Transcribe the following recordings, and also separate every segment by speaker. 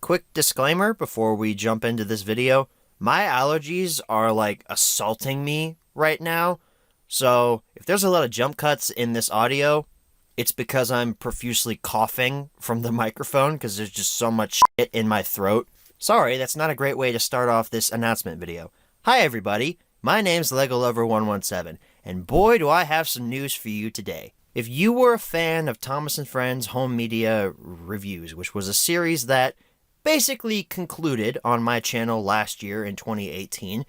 Speaker 1: Quick disclaimer before we jump into this video. My allergies are like assaulting me right now. So if there's a lot of jump cuts in this audio, it's because I'm profusely coughing from the microphone because there's just so much shit in my throat. Sorry, that's not a great way to start off this announcement video. Hi everybody, my name's LegoLover117, and boy do I have some news for you today. If you were a fan of Thomas & Friends Home Media Reviews, which was a series that basically concluded on my channel last year in 2018,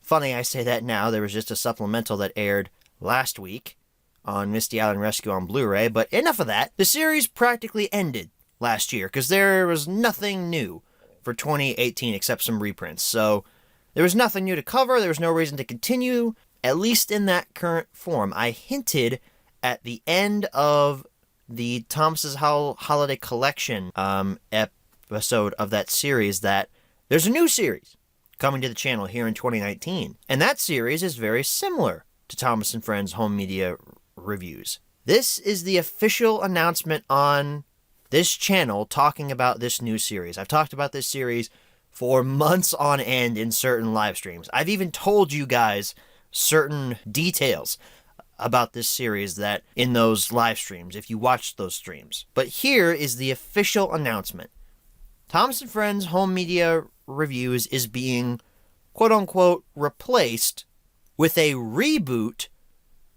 Speaker 1: funny I say that now, there was just a supplemental that aired last week on Misty Island Rescue on Blu-ray, but enough of that. The series practically ended last year because there was nothing new for 2018 except some reprints, so there was nothing new to cover, there was no reason to continue, at least in that current form. I hinted at the end of the Thomas's Holiday Collection episode of that series that there's a new series coming to the channel here in 2019. And that series is very similar to Thomas & Friends Home Media Reviews. This is the official announcement on this channel talking about this new series. I've talked about this series for months on end in certain live streams. I've even told you guys certain details about this series that in those live streams, if you watched those streams. But here is the official announcement. Thomas & Friends Home Media Reviews is being, quote-unquote, replaced with a reboot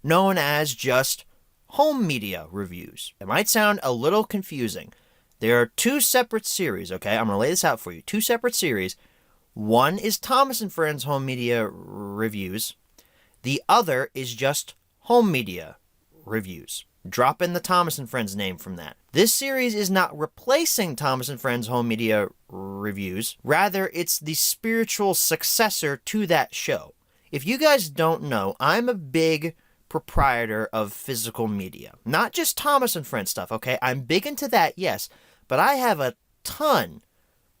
Speaker 1: known as just Home Media Reviews. It might sound a little confusing. There are two separate series, okay? I'm going to lay this out for you. Two separate series. One is Thomas & Friends Home Media Reviews. The other is just Home Media Reviews. Drop in the Thomas & Friends name from that. This series is not replacing Thomas & Friends Home Media Reviews. Rather, it's the spiritual successor to that show. If you guys don't know, I'm a big proprietor of physical media. Not just Thomas & Friends stuff, okay? I'm big into that, yes. But I have a ton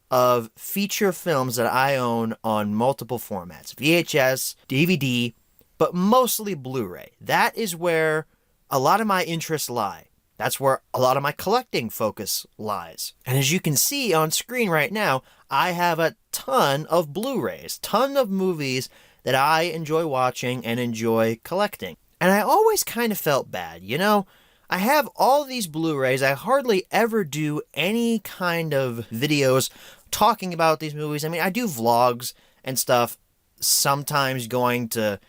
Speaker 1: of feature films that I own on multiple formats. VHS, DVD, but mostly Blu-ray. That is where a lot of my interests lie. That's where a lot of my collecting focus lies. And as you can see on screen right now, I have a ton of Blu-rays, ton of movies that I enjoy watching and enjoy collecting. And I always kind of felt bad, you know? I have all these Blu-rays, I hardly ever do any kind of videos talking about these movies. I mean, I do vlogs and stuff, sometimes going to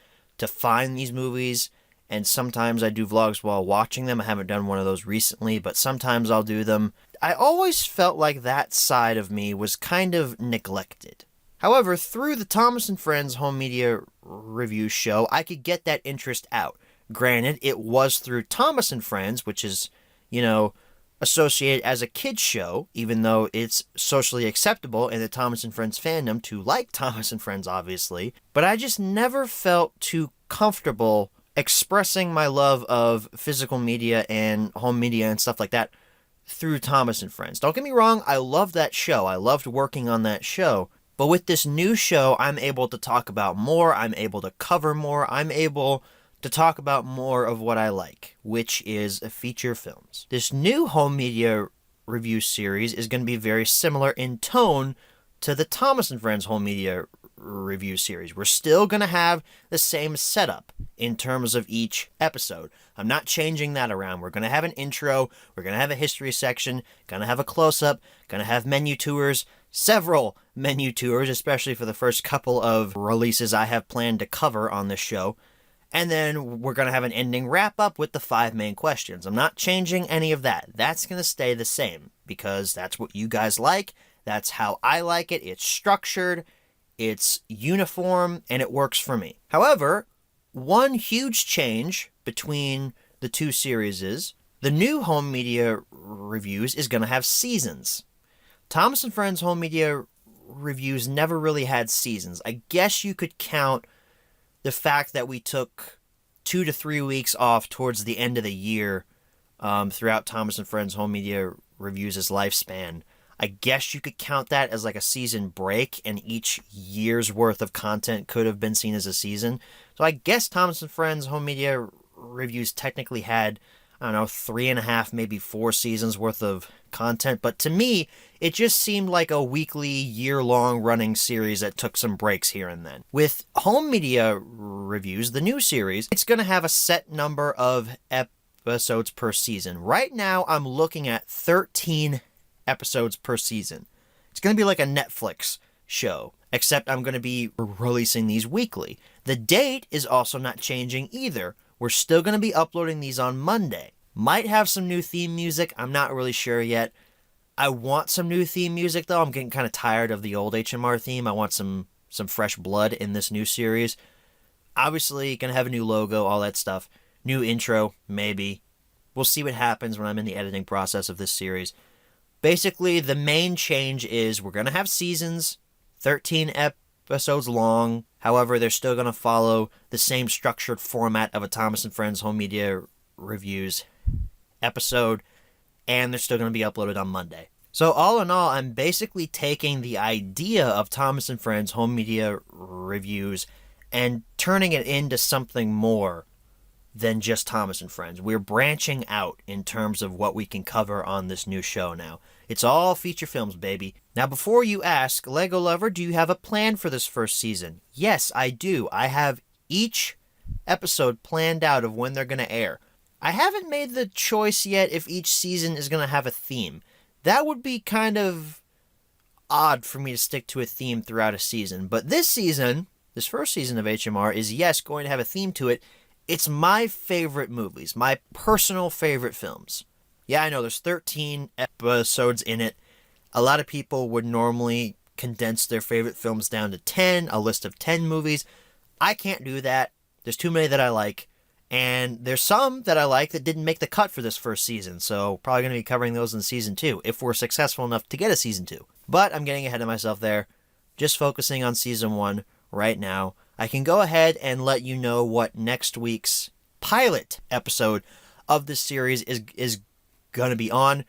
Speaker 1: find these movies, and sometimes I do vlogs while watching them. I haven't done one of those recently, but sometimes I'll do them. I always felt like that side of me was kind of neglected. However, through the Thomas & Friends Home Media Review show, I could get that interest out. Granted, it was through Thomas & Friends, which is, you know, associated as a kid's show, even though it's socially acceptable in the Thomas & Friends fandom to like Thomas & Friends, obviously. But I just never felt too comfortable expressing my love of physical media and home media and stuff like that through Thomas & Friends. Don't get me wrong, I love that show. I loved working on that show. But with this new show, I'm able to talk about more. I'm able to cover more. I'm able to talk about more of what I like, which is feature films. This new home media review series is going to be very similar in tone to the Thomas & Friends Home Media Review series. We're still going to have the same setup in terms of each episode. I'm not changing that around. We're going to have an intro, we're going to have a history section, going to have a close-up, going to have menu tours, several menu tours, especially for the first couple of releases I have planned to cover on this show. And then we're going to have an ending wrap-up with the 5 main questions. I'm not changing any of that. That's going to stay the same because that's what you guys like. That's how I like it. It's structured, it's uniform, and it works for me. However, one huge change between the two series is the new Home Media Reviews is going to have seasons. Thomas & Friends Home Media Reviews never really had seasons. I guess you could count the fact that we took 2 to 3 weeks off towards the end of the year throughout Thomas & Friends Home Media Reviews' lifespan. I guess you could count that as like a season break, and each year's worth of content could have been seen as a season. So I guess Thomas & Friends Home Media Reviews technically had I don't know, 3.5, maybe 4 seasons worth of content. But to me, it just seemed like a weekly, year-long running series that took some breaks here and then. With Home Media Reviews, the new series, it's going to have a set number of episodes per season. Right now, I'm looking at 13 episodes per season. It's going to be like a Netflix show, except I'm going to be releasing these weekly. The date is also not changing either. We're still going to be uploading these on Monday. Might have some new theme music. I'm not really sure yet. I want some new theme music, though. I'm getting kind of tired of the old HMR theme. I want some fresh blood in this new series. Obviously, going to have a new logo, all that stuff. New intro, maybe. We'll see what happens when I'm in the editing process of this series. Basically, the main change is we're going to have seasons, 13 episodes long. However, they're still going to follow the same structured format of a Thomas & Friends Home Media Reviews episode, and they're still going to be uploaded on Monday. So all in all, I'm basically taking the idea of Thomas & Friends Home Media Reviews and turning it into something more than just Thomas & Friends. We're branching out in terms of what we can cover on this new show now. It's all feature films, baby. Now, before you ask, Lego Lover, do you have a plan for this first season? Yes, I do. I have each episode planned out of when they're going to air. I haven't made the choice yet if each season is going to have a theme. That would be kind of odd for me to stick to a theme throughout a season. But this season, this first season of HMR, is yes, going to have a theme to it. It's my favorite movies, my personal favorite films. Yeah, I know there's 13 episodes in it. A lot of people would normally condense their favorite films down to 10, a list of 10 movies. I can't do that. There's too many that I like. And there's some that I like that didn't make the cut for this first season. So probably going to be covering those in season 2 if we're successful enough to get a season 2. But I'm getting ahead of myself there. Just focusing on season 1 right now. I can go ahead and let you know what next week's pilot episode of this series is going to be on.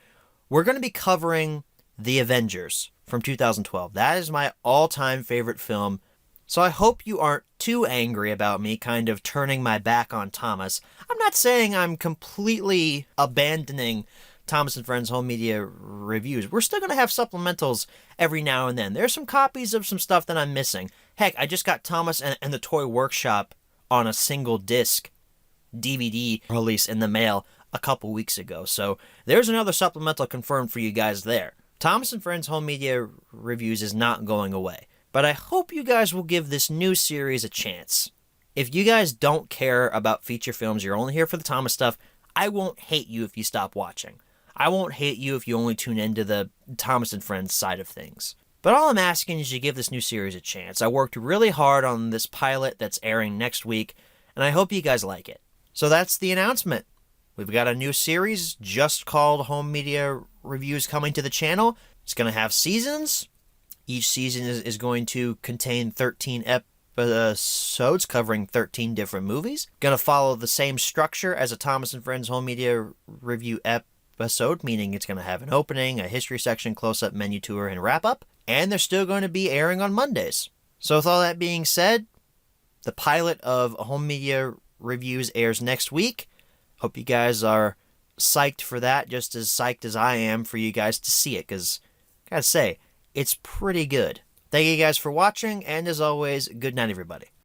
Speaker 1: We're going to be covering The Avengers from 2012. That is my all-time favorite film. So I hope you aren't too angry about me kind of turning my back on Thomas. I'm not saying I'm completely abandoning Thomas & Friends Home Media Reviews. We're still going to have supplementals every now and then. There's some copies of some stuff that I'm missing. Heck, I just got Thomas and the Toy Workshop on a single disc DVD release in the mail a couple weeks ago. So there's another supplemental confirmed for you guys there. Thomas & Friends Home Media Reviews is not going away. But I hope you guys will give this new series a chance. If you guys don't care about feature films, you're only here for the Thomas stuff, I won't hate you if you stop watching. I won't hate you if you only tune into the Thomas & Friends side of things. But all I'm asking is you give this new series a chance. I worked really hard on this pilot that's airing next week, and I hope you guys like it. So that's the announcement. We've got a new series just called Home Media Reviews coming to the channel. It's going to have seasons. Each season is going to contain 13 episodes covering 13 different movies. Going to follow the same structure as a Thomas & Friends Home Media Review episode, meaning it's going to have an opening, a history section, close-up, menu tour, and wrap-up. And they're still going to be airing on Mondays. So with all that being said, the pilot of Home Media Reviews airs next week. Hope you guys are psyched for that, just as psyched as I am for you guys to see it, because, gotta say, it's pretty good. Thank you guys for watching, and as always, good night, everybody.